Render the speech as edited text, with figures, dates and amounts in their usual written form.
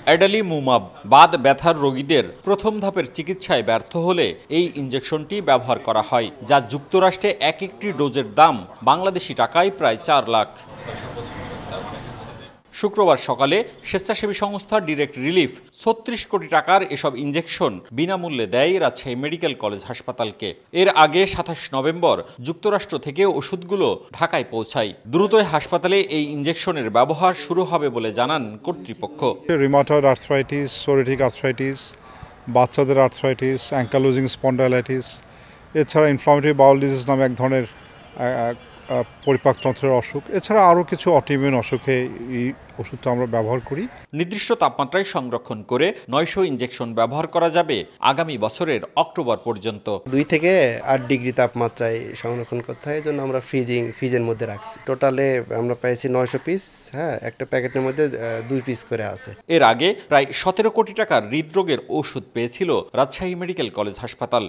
Adalimumab Baat ব্যথার রোগীদের প্রথম ধাপের চিকিৎসায় ব্যর্থ হলে এই ইনজেকশনটি ব্যবহার করা হয়, যা যুক্তরাষ্ট্রে এক একটি ডোজের দাম বাংলাদেশি টাকায় প্রায় ৪ লাখ। শুক্রবার সকালে স্বেচ্ছাসেবী সংস্থা ডিরেক্ট রিলিফ ৩৬ কোটি টাকার এসব ইনজেকশন বিনামূল্যে দেয় রাজশাহী মেডিকেল কলেজ হাসপাতালকে। এর আগে ২৭ নভেম্বর যুক্তরাষ্ট্র থেকে ওষুধগুলো ঢাকায় পৌঁছায়। দ্রুতই হাসপাতালে এই ইনজেকশনের ব্যবহার শুরু হবে বলে জানান কর্তৃপক্ষ। রিউমাটয়েড আর্থ্রাইটিস, সোরিয়াটিক আর্থ্রাইটিস, বাচ্চাদের আর্থ্রাইটিস, অ্যাঙ্কালোজিং স্পন্ডাইলাইটিস, এছাড়া ইনফ্লামেটরি বাউল ডিজিজ নামে এক ধরনের পরিপাকতন্ত্রের অসুখ, এছাড়া আরও কিছু অটোইমিউন অসুখে এই ওষুধটা আমরা ব্যবহার করি। নির্দিষ্ট তাপমাত্রায় সংরক্ষণ করে ৯০০ ইনজেকশন ব্যবহার করা যাবে আগামী বছরের অক্টোবর পর্যন্ত। ২ থেকে ৮ ডিগ্রি তাপমাত্রায় সংরক্ষণ করতে হয়, এই জন্য আমরা ফ্রিজের মধ্যে রাখছি। টোটালে আমরা পেয়েছি ৯০০ পিস, একটা প্যাকেটের মধ্যে ২ পিস করে আছে। এর আগে প্রায় ১৭ কোটি টাকার হৃদরোগের ওষুধ পেয়েছিল রাজশাহী মেডিকেল কলেজ হাসপাতাল।